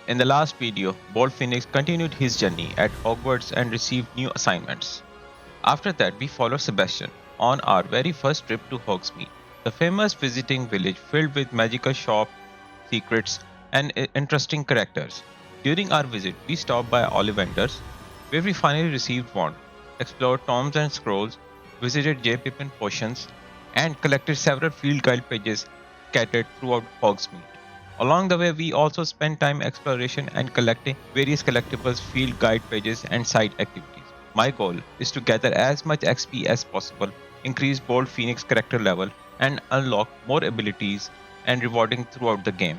In the last video, Bold Phoenix continued his journey at Hogwarts and received new assignments. After that, we followed Sebastian on our very first trip to Hogsmeade, the famous visiting village filled with magical shops, secrets, and interesting characters. During our visit, we stopped by Ollivanders, where we finally received wand, explored tomes and scrolls, visited J. Pippin potions, and collected several field guide pages scattered throughout Hogsmeade. Along the way, we also spent time exploration and collecting various collectibles, field guide pages, and side activities. My goal is to gather as much XP as possible, increase Bold Phoenix character level, and unlock more abilities and rewarding throughout the game.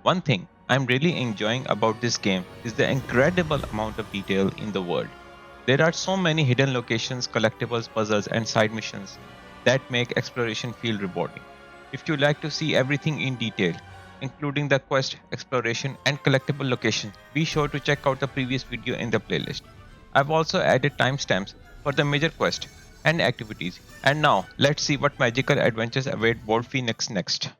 One thing I'm really enjoying about this game is the incredible amount of detail in the world. There are so many hidden locations, collectibles, puzzles, and side missions that make exploration feel rewarding. If you like to see everything in detail, including the quest, exploration, and collectible locations, be sure to check out the previous video in the playlist. I've also added timestamps for the major quest and activities. And now, let's see what magical adventures await Bold Phoenix next.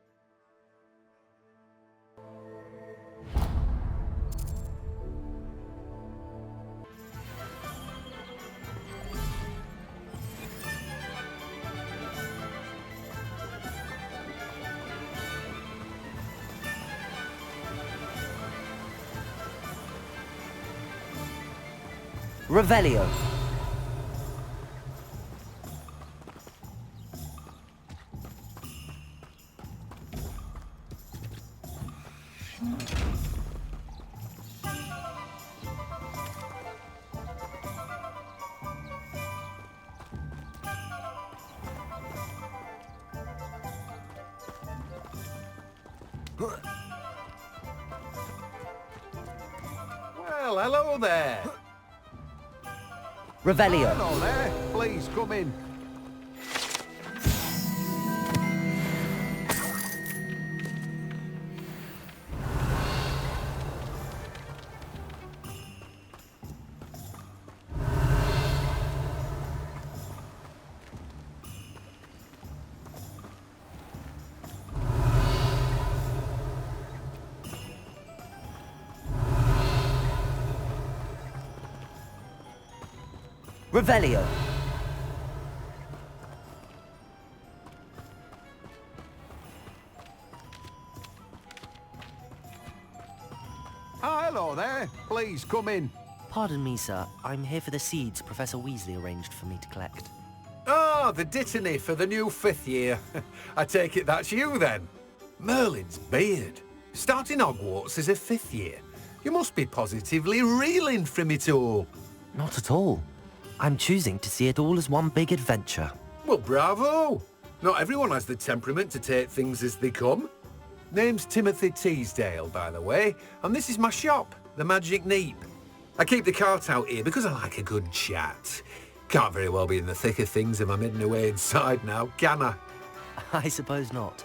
Revelio. Well, hello there. Revelio. Hello there. Please come in. Revelio. Hello there. Please come in. Pardon me, sir. I'm here for the seeds Professor Weasley arranged for me to collect. Oh, the dittany for the new 5th year. I take it that's you then. Merlin's beard. Starting Hogwarts as a 5th year. You must be positively reeling from it all. Not at all. I'm choosing to see it all as one big adventure. Well, bravo. Not everyone has the temperament to take things as they come. Name's Timothy Teasdale, by the way, and this is my shop, the Magic Neep. I keep the cart out here because I like a good chat. Can't very well be in the thick of things if I'm hidden away inside now, can I? I suppose not.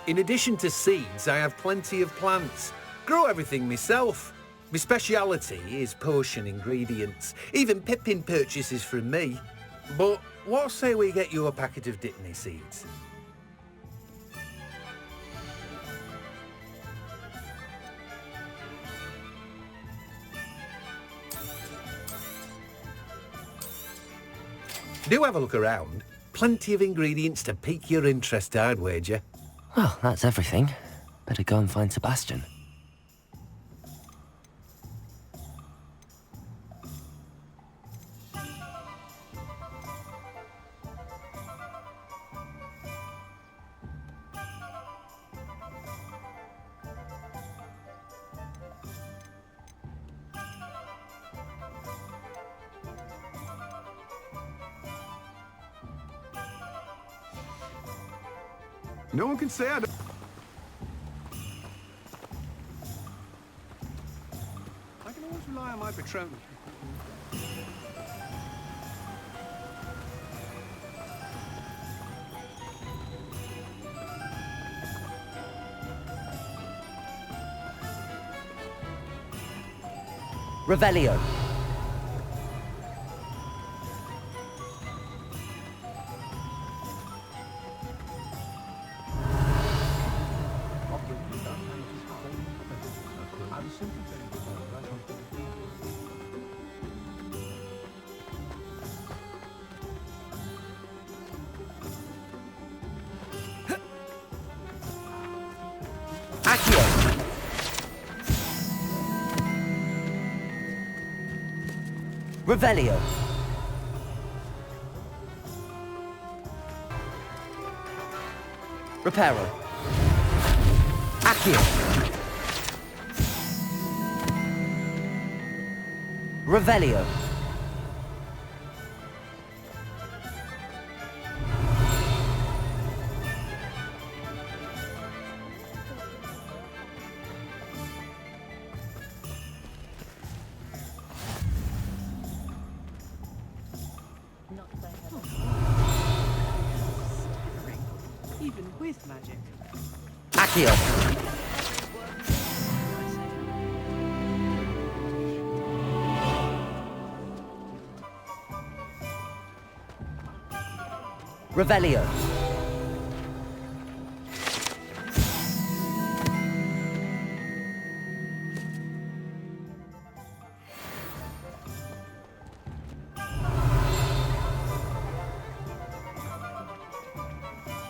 In addition to seeds, I have plenty of plants. Grow everything myself. My speciality is potion ingredients. Even Pippin purchases from me. But what say we get you a packet of dittany seeds? Do have a look around. Plenty of ingredients to pique your interest, I'd wager. Well, that's everything. Better go and find Sebastian. No one can say I don't. I can always rely on my patron. Revelio. Accio! Revelio! Reparo! Accio! Revelio! Even with magic. Accio! Revelio!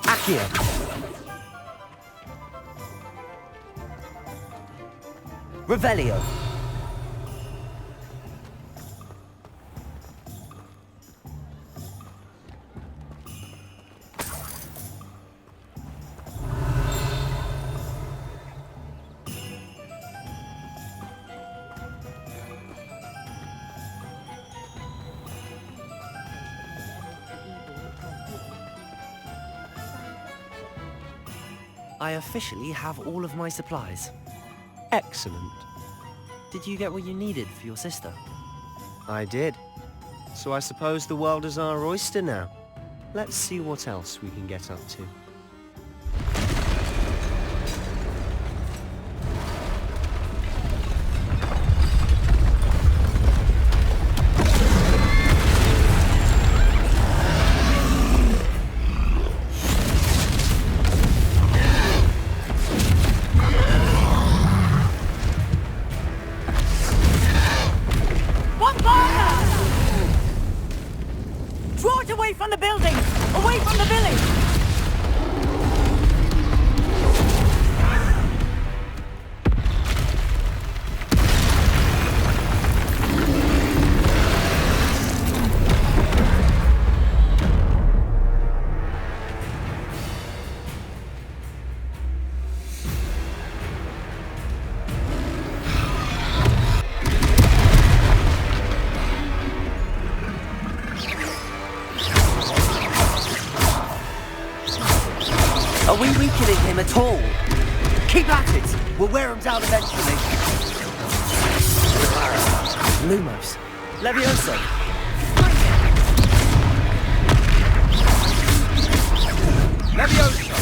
Accio! Revelio! I officially have all of my supplies. Excellent. Did you get what you needed for your sister? I did. So I suppose the world is our oyster now. Let's see what else we can get up to. Draw it away from the building! Away from the village! Are we weakening him at all? Keep at it! We'll wear him down eventually. Lumos. Levioso. Leviosa!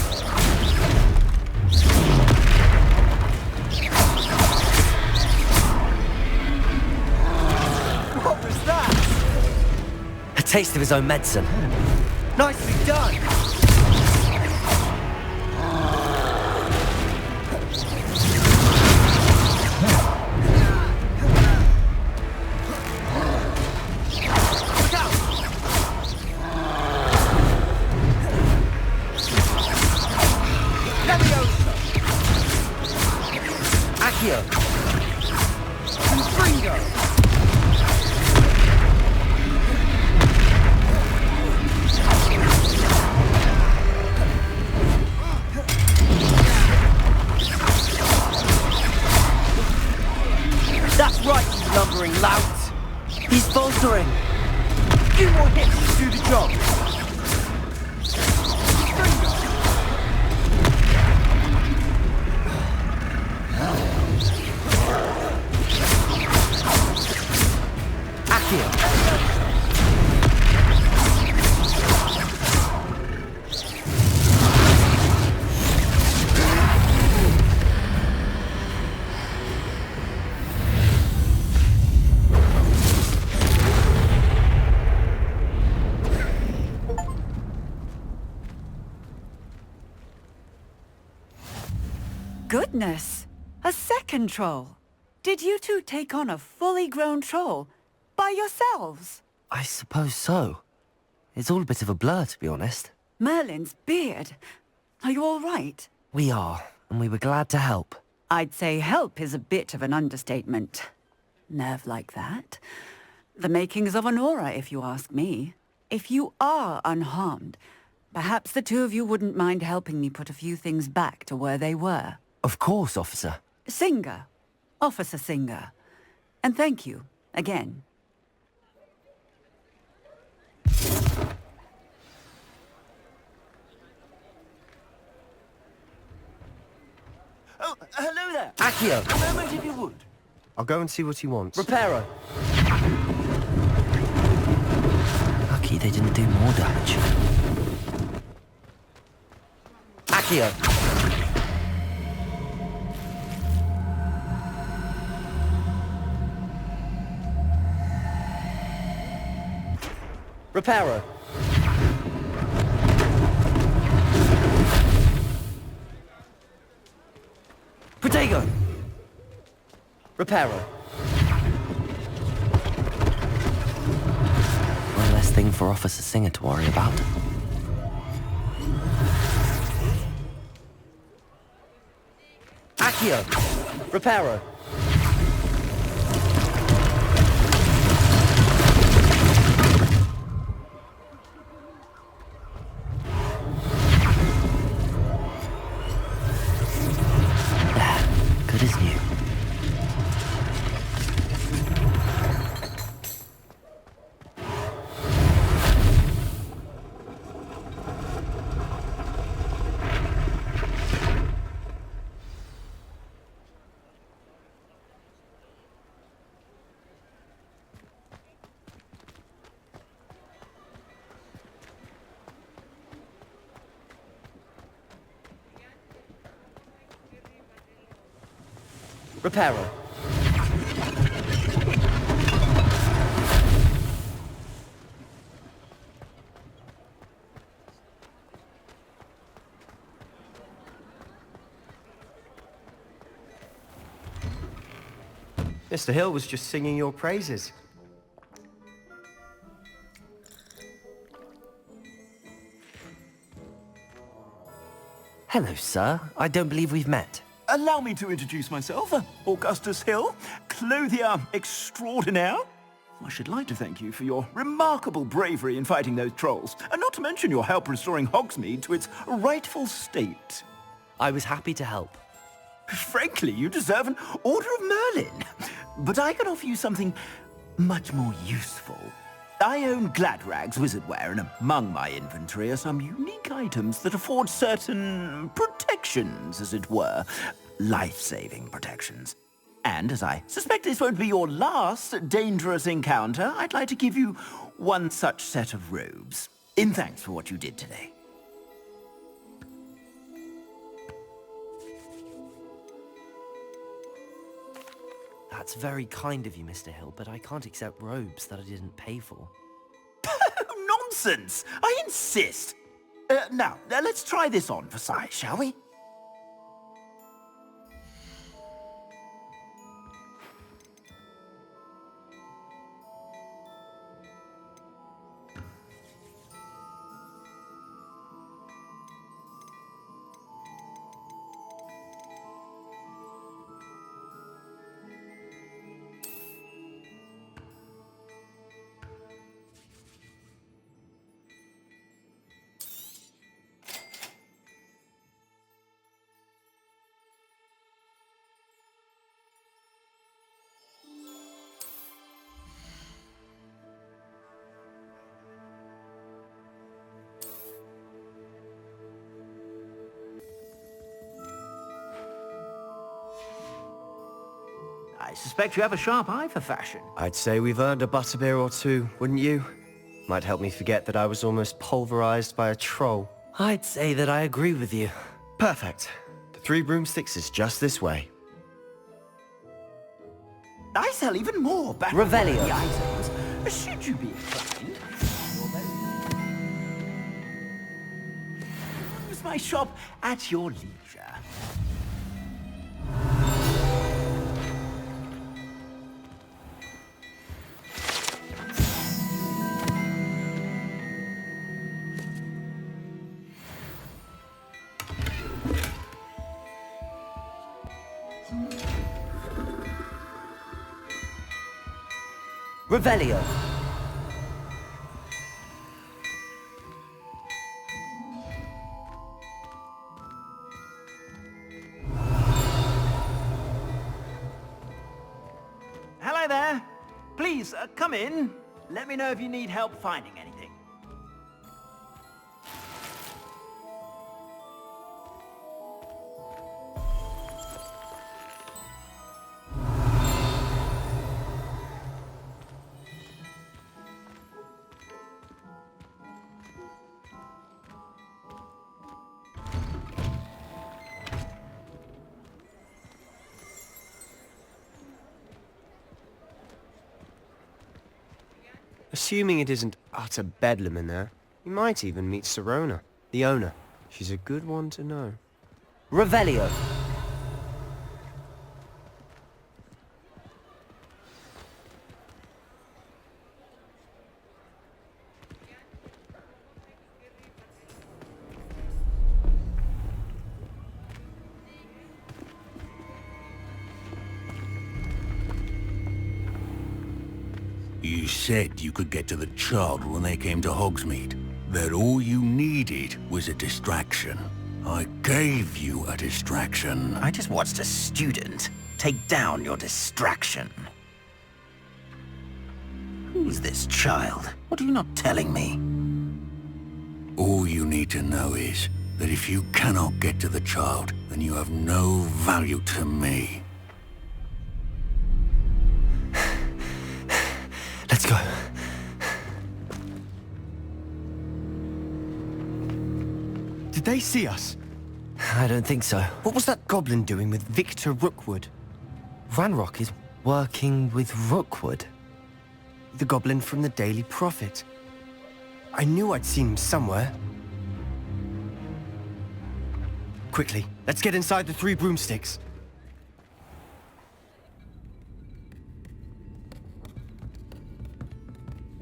What was that? A taste of his own medicine. Nicely done! Accio! Confringo! That's right, you lumbering lout! He's faltering! Few more hits to do the job! Goodness! A second troll! Did you two take on a fully grown troll? By yourselves? I suppose so. It's all a bit of a blur, to be honest. Merlin's beard. Are you all right? We are, and we were glad to help. I'd say help is a bit of an understatement. Nerve like that. The makings of an aura, if you ask me. If you are unharmed, perhaps the two of you wouldn't mind helping me put a few things back to where they were. Of course, officer. Singer. Officer Singer. And thank you, again. Oh, hello there. Accio! A moment if you would. I'll go and see what he wants. Reparo! Lucky they didn't do more damage. Accio! Reparo! Protego! Reparo. One less thing for Officer Singer to worry about. Accio! Reparo. Good as new. Reparo. Mr. Hill was just singing your praises. Hello, sir. I don't believe we've met. Allow me to introduce myself, Augustus Hill, clothier extraordinaire. I should like to thank you for your remarkable bravery in fighting those trolls, and not to mention your help restoring Hogsmeade to its rightful state. I was happy to help. Frankly, you deserve an Order of Merlin. But I can offer you something much more useful. I own Gladrag's wizardware, and among my inventory are some unique items that afford certain protections, as it were. Life-saving protections. And as I suspect this won't be your last dangerous encounter, I'd like to give you one such set of robes, in thanks for what you did today. That's very kind of you, Mr. Hill, but I can't accept robes that I didn't pay for. Nonsense! I insist! Now, let's try this on for size, shall we? I suspect you have a sharp eye for fashion. I'd say we've earned a butterbeer or two, wouldn't you? Might help me forget that I was almost pulverized by a troll. I'd say that I agree with you. Perfect. The 3 broomsticks is just this way. I sell even more back Revelio. items. Should you be inclined? Use my shop at your leisure. Revelio. Hello there. Please, come in. Let me know if you need help finding anything. Assuming it isn't utter bedlam in there, you might even meet Sirona, the owner. She's a good one to know. Revelio. You said you could get to the child when they came to Hogsmeade. That all you needed was a distraction. I gave you a distraction. I just watched a student take down your distraction. Who's this child? What are you not telling me? All you need to know is that if you cannot get to the child, then you have no value to me. Let's go. Did they see us? I don't think so. What was that goblin doing with Victor Rookwood? Ranrock is working with Rookwood. The goblin from the Daily Prophet. I knew I'd seen him somewhere. Quickly, let's get inside the 3 broomsticks.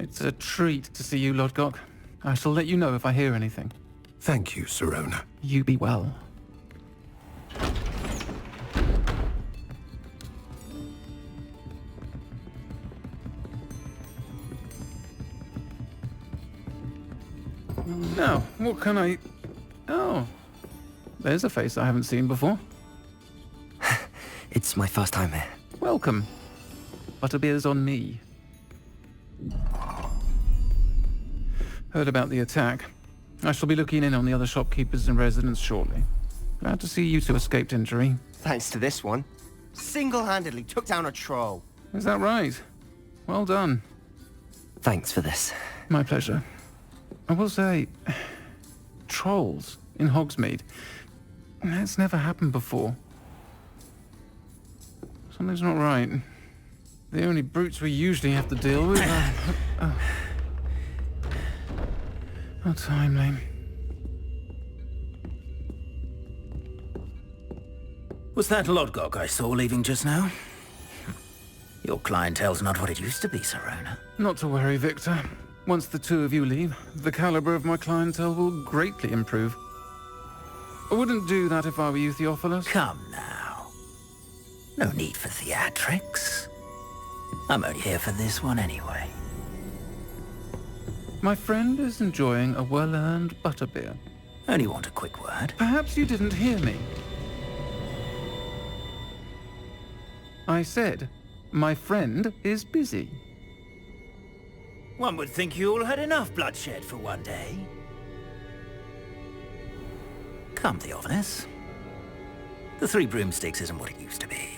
It's a treat to see you, Lodgok. I shall let you know if I hear anything. Thank you, Sirona. You be well. Now, what can I... Oh, there's a face I haven't seen before. It's my first time here. Welcome. Butterbeer's on me. Heard about the attack. I shall be looking in on the other shopkeepers and residents shortly. Glad to see you two escaped injury. Thanks to this one. Single-handedly took down a troll. Is that right? Well done. Thanks for this. My pleasure. I will say, trolls in Hogsmeade. That's never happened before. Something's not right. The only brutes we usually have to deal with are... How timely. Was that Lodgok I saw leaving just now? Your clientele's not what it used to be, Sirona. Not to worry, Victor. Once the two of you leave, the caliber of my clientele will greatly improve. I wouldn't do that if I were you, Theophilus. Come now. No need for theatrics. I'm only here for this one anyway. My friend is enjoying a well-earned butterbeer. Only want a quick word. Perhaps you didn't hear me. I said, my friend is busy. One would think you all had enough bloodshed for one day. Come, Theophilus. The 3 broomsticks isn't what it used to be.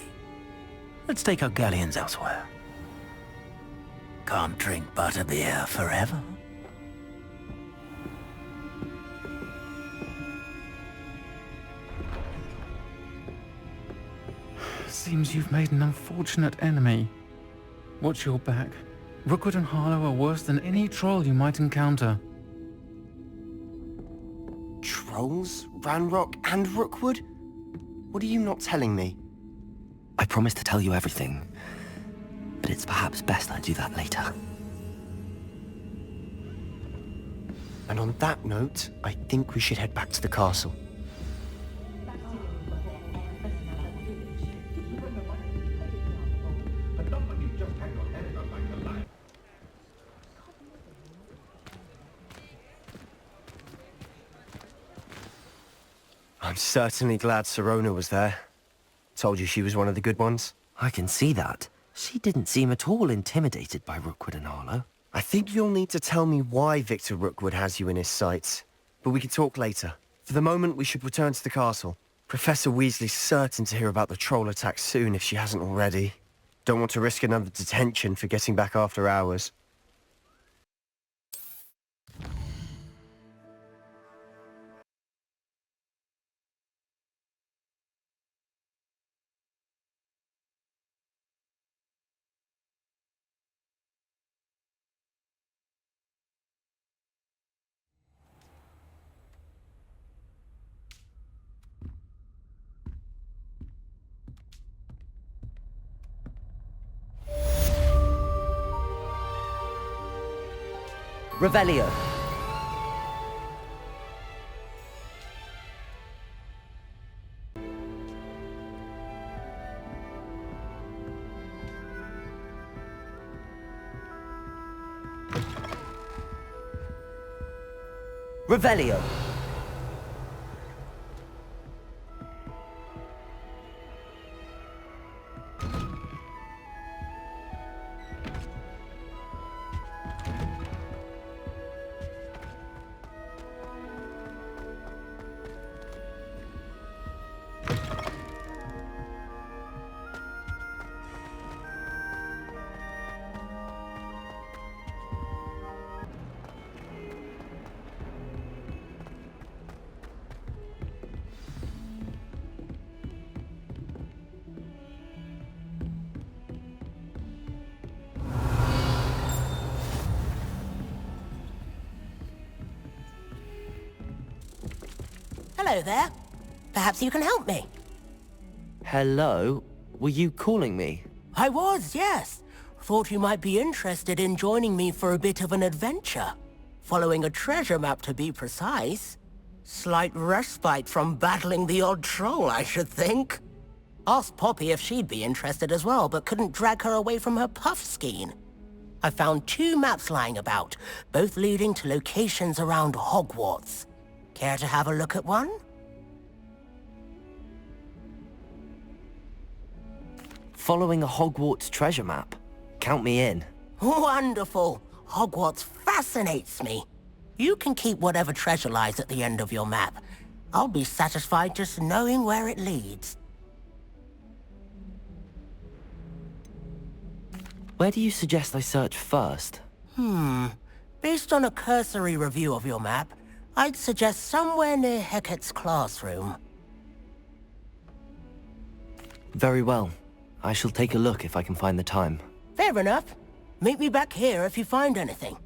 Let's take our galleons elsewhere. Can't drink butterbeer forever. Seems you've made an unfortunate enemy. Watch your back. Rookwood and Harlow are worse than any troll you might encounter. Trolls? Ranrock and Rookwood? What are you not telling me? I promise to tell you everything, but it's perhaps best I do that later. And on that note, I think we should head back to the castle. I'm certainly glad Sirona was there. Told you she was one of the good ones. I can see that. She didn't seem at all intimidated by Rookwood and Arlo. I think you'll need to tell me why Victor Rookwood has you in his sights. But we can talk later. For the moment, we should return to the castle. Professor Weasley's certain to hear about the troll attack soon if she hasn't already. Don't want to risk another detention for getting back after hours. Revelio. Revelio. Hello there. Perhaps you can help me. Hello? Were you calling me? I was, yes. Thought you might be interested in joining me for a bit of an adventure. Following a treasure map, to be precise. Slight respite from battling the odd troll, I should think. Asked Poppy if she'd be interested as well, but couldn't drag her away from her puff skein. I found 2 maps lying about, both leading to locations around Hogwarts. Care to have a look at one? Following a Hogwarts treasure map? Count me in. Wonderful. Hogwarts fascinates me. You can keep whatever treasure lies at the end of your map. I'll be satisfied just knowing where it leads. Where do you suggest I search first? Based on a cursory review of your map, I'd suggest somewhere near Hecat's classroom. Very well. I shall take a look if I can find the time. Fair enough. Meet me back here if you find anything.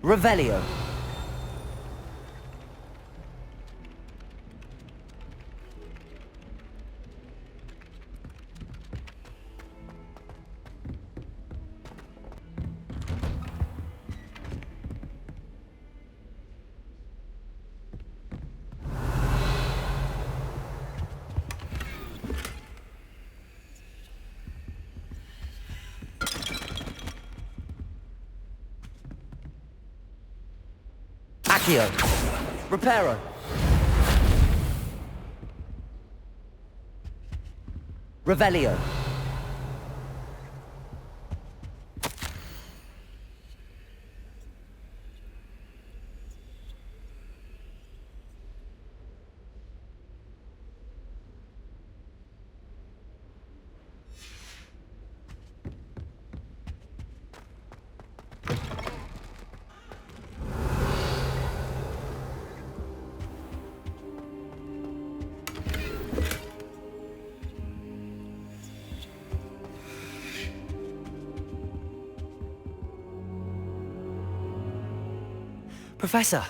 Revelio. Accio. Reparo. Revelio. Professor,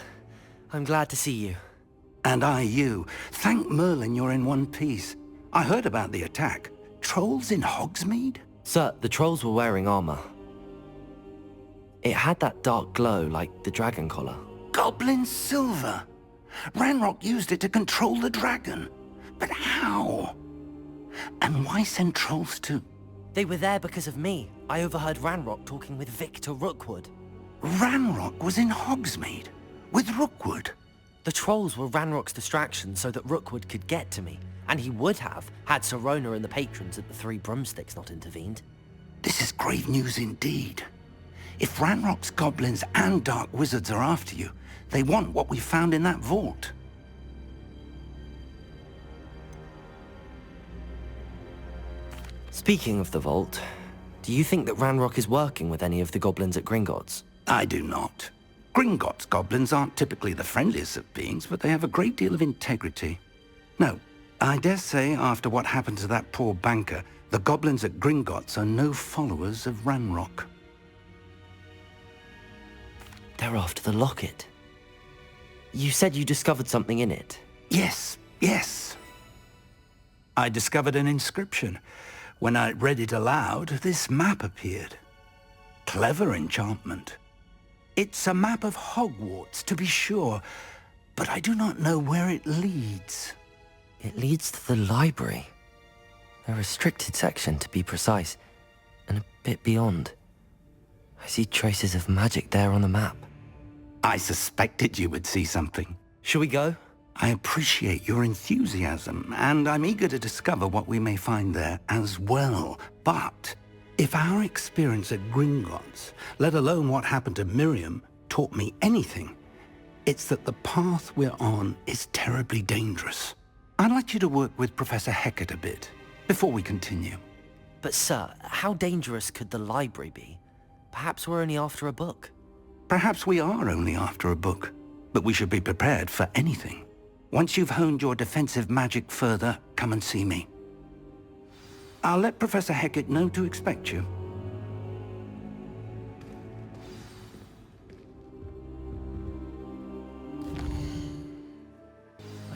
I'm glad to see you. And I you. Thank Merlin you're in one piece. I heard about the attack. Trolls in Hogsmeade? Sir, the trolls were wearing armor. It had that dark glow like the dragon collar. Goblin silver! Ranrock used it to control the dragon. But how? And why send trolls to... They were there because of me. I overheard Ranrock talking with Victor Rookwood. Ranrock was in Hogsmeade with Rookwood. The trolls were Ranrock's distraction so that Rookwood could get to me. And he would have, had Sirona and the patrons at the Three Broomsticks not intervened. This is grave news indeed. If Ranrock's goblins and dark wizards are after you, they want what we found in that vault. Speaking of the vault, do you think that Ranrock is working with any of the goblins at Gringotts? I do not. Gringotts goblins aren't typically the friendliest of beings, but they have a great deal of integrity. No, I dare say after what happened to that poor banker, the goblins at Gringotts are no followers of Ranrock. They're after the locket. You said you discovered something in it. Yes. I discovered an inscription. When I read it aloud, this map appeared. Clever enchantment. It's a map of Hogwarts, to be sure, but I do not know where it leads. It leads to the library. A restricted section, to be precise, and a bit beyond. I see traces of magic there on the map. I suspected you would see something. Shall we go? I appreciate your enthusiasm, and I'm eager to discover what we may find there as well. But if our experience at Gringotts, let alone what happened to Miriam, taught me anything, it's that the path we're on is terribly dangerous. I'd like you to work with Professor Hecat a bit, before we continue. But sir, how dangerous could the library be? Perhaps we're only after a book. Perhaps we are only after a book, but we should be prepared for anything. Once you've honed your defensive magic further, come and see me. I'll let Professor Hecat know to expect you.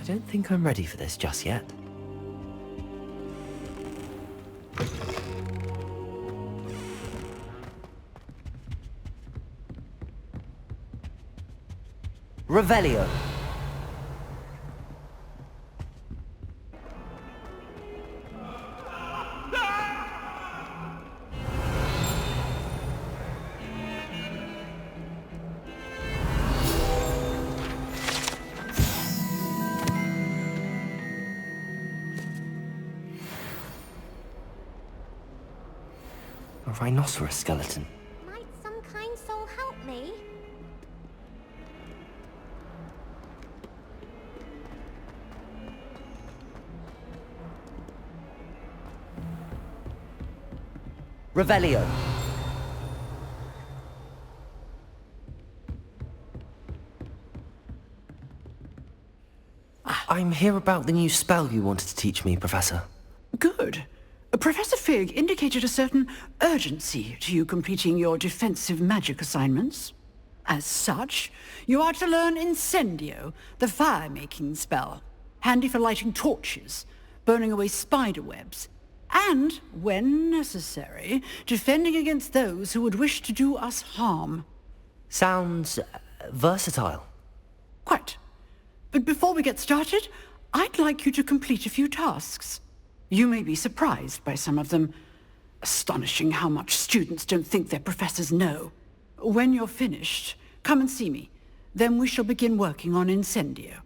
I don't think I'm ready for this just yet. Revelio. A rhinoceros skeleton. Might some kind soul help me? Revelio. I'm here about the new spell you wanted to teach me, Professor. Good. Professor Fig indicated a certain urgency to you completing your defensive magic assignments. As such, you are to learn Incendio, the fire-making spell, handy for lighting torches, burning away spider webs, and, when necessary, defending against those who would wish to do us harm. Sounds versatile. Quite. But before we get started, I'd like you to complete a few tasks. You may be surprised by some of them. Astonishing how much students don't think their professors know. When you're finished, come and see me. Then we shall begin working on Incendio.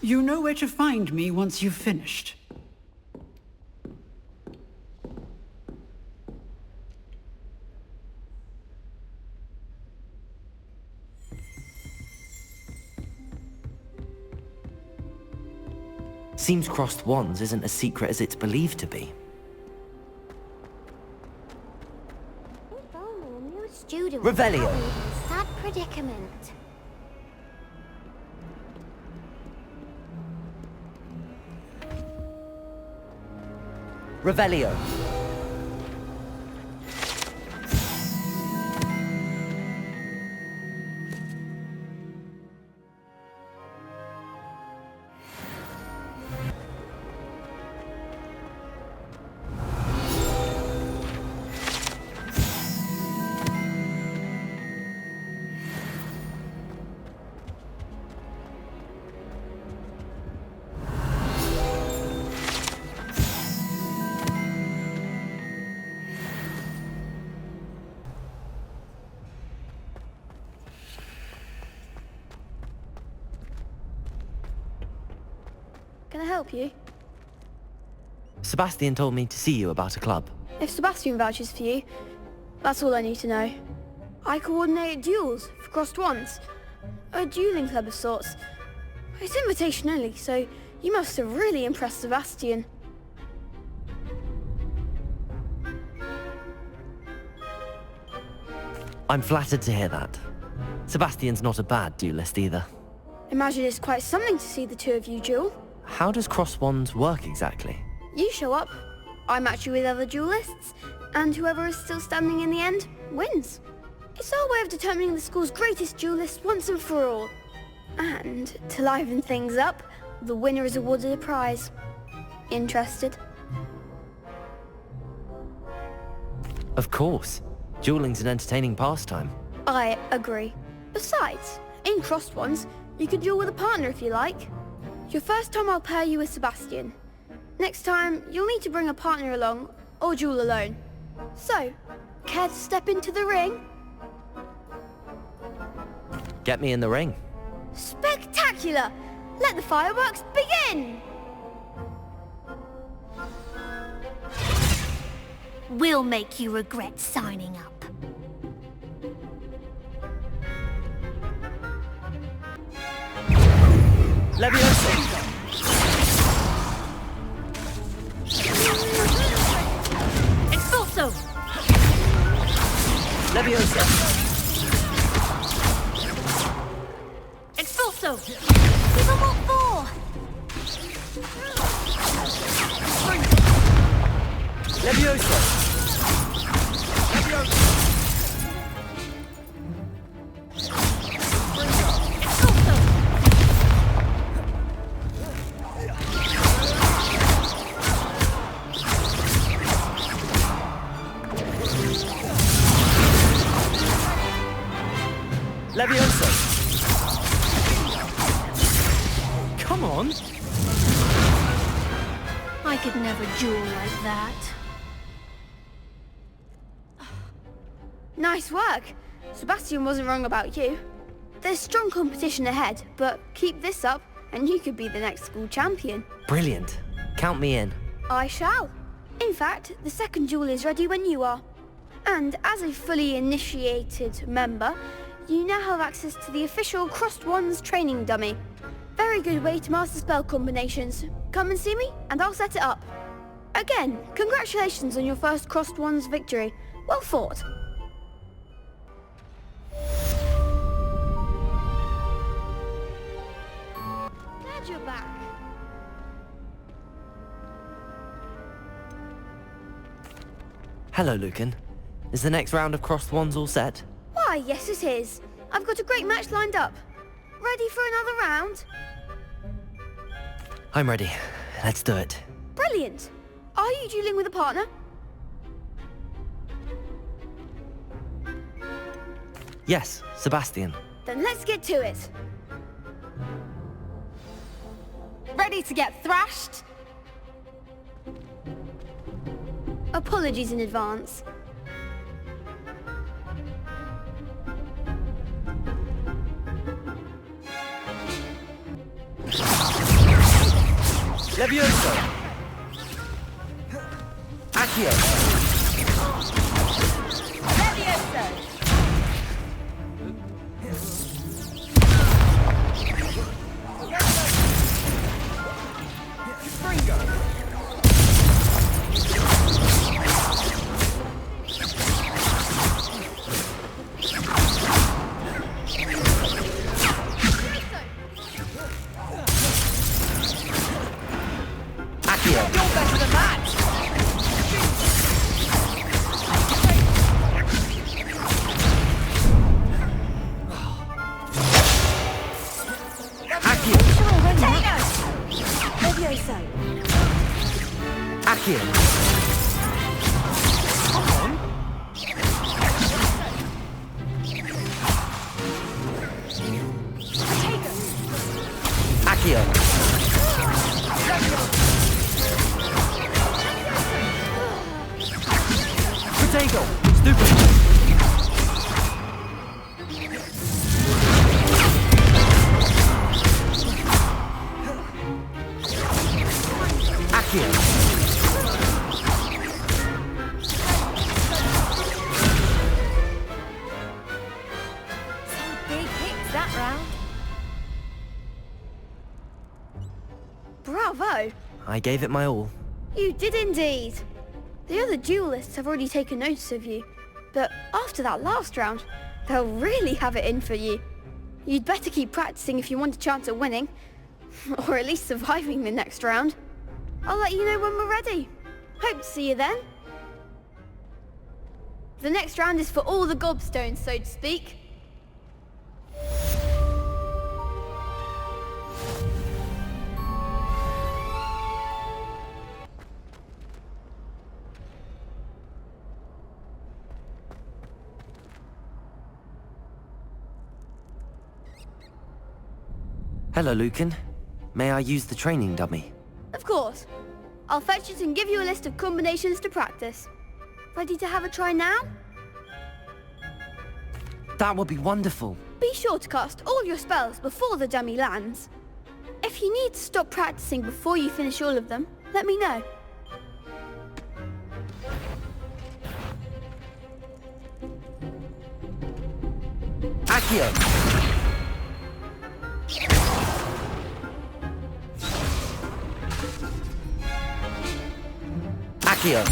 You know where to find me once you've finished. Seems crossed wands isn't as secret as it's believed to be. If only a new student Revelio. was in a sad predicament. Revelio. Can I help you? Sebastian told me to see you about a club. If Sebastian vouches for you, that's all I need to know. I coordinate duels for crossed wands. A dueling club of sorts. It's invitation only, so you must have really impressed Sebastian. I'm flattered to hear that. Sebastian's not a bad duelist either. Imagine it's quite something to see the two of you duel. How does cross wands work exactly? You show up, I match you with other duelists, and whoever is still standing in the end wins. It's our way of determining the school's greatest duelist once and for all. And to liven things up, the winner is awarded a prize. Interested? Of course. Dueling's an entertaining pastime. I agree. Besides, in crossed ones, you can duel with a partner if you like. Your first time I'll pair you with Sebastian. Next time, you'll need to bring a partner along, or duel alone. So, care to step into the ring? Get me in the ring. Spectacular! Let the fireworks begin! We'll make you regret signing up. Leviosa! Expulso! Leviosa! Expulso! Give them what for! Leviosa! Leviosa! Come on! I could never duel like that. Nice work! Sebastian wasn't wrong about you. There's strong competition ahead, but keep this up and you could be the next school champion. Brilliant. Count me in. I shall. In fact, the second duel is ready when you are. And as a fully initiated member, you now have access to the official Crossed Wands training dummy. Very good way to master spell combinations. Come and see me, and I'll set it up. Again, congratulations on your first Crossed Wands victory. Well fought. Glad you're back. Hello, Lucan. Is the next round of crossed wands all set? Why, yes it is. I've got a great match lined up. Ready for another round? I'm ready. Let's do it. Brilliant. Are you dueling with a partner? Yes, Sebastian. Then let's get to it. Ready to get thrashed? Apologies in advance. Levioso! Accio! Levioso! Accio! Some big hits that round. Bravo! I gave it my all. You did indeed. The other duelists have already taken notice of you, but after that last round, they'll really have it in for you. You'd better keep practicing if you want a chance at winning, or at least surviving the next round. I'll let you know when we're ready. Hope to see you then. The next round is for all the gobstones, so to speak. Hello, Lucan. May I use the training dummy? Of course. I'll fetch it and give you a list of combinations to practice. Ready to have a try now? That would be wonderful. Be sure to cast all your spells before the dummy lands. If you need to stop practicing before you finish all of them, let me know. Accio! Accio!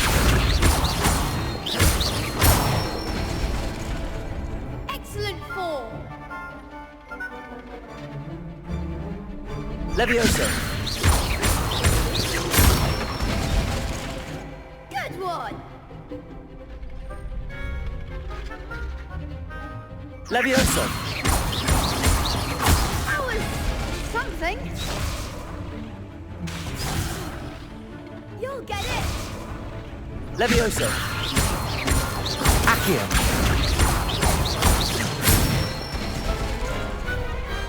Excellent form. Levioso! Good one. Levioso! That was something. You'll get it. Levioso! Accio!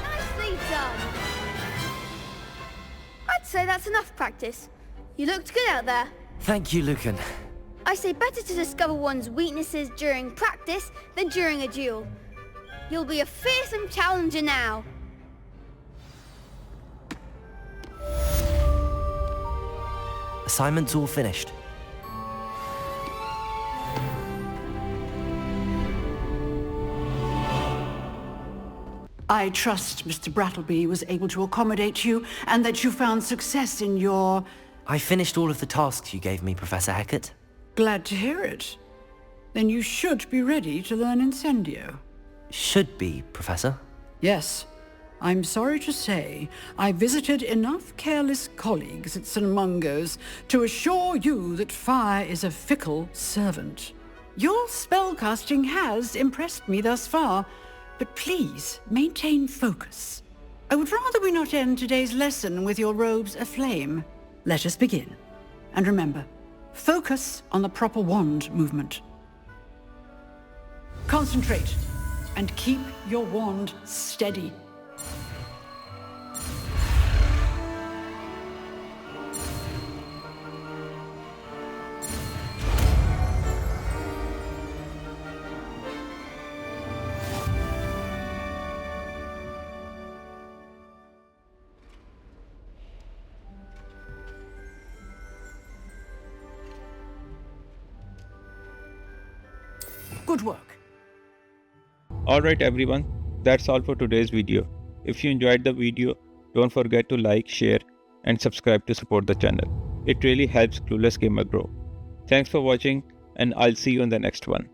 Nicely done. I'd say that's enough practice. You looked good out there. Thank you, Lucan. I say better to discover one's weaknesses during practice than during a duel. You'll be a fearsome challenger now. Assignment's all finished. I trust Mr. Brattleby was able to accommodate you and that you found success in your... I finished all of the tasks you gave me, Professor Hecat. Glad to hear it. Then you should be ready to learn Incendio. Should be, Professor. Yes. I'm sorry to say, I visited enough careless colleagues at St. Mungo's to assure you that fire is a fickle servant. Your spellcasting has impressed me thus far, but please maintain focus. I would rather we not end today's lesson with your robes aflame. Let us begin. And remember, focus on the proper wand movement. Concentrate, and keep your wand steady. Good work. Alright everyone, that's all for today's video. If you enjoyed the video, don't forget to like, share and subscribe to support the channel. It really helps CluelessGamer grow. Thanks for watching and I'll see you in the next one.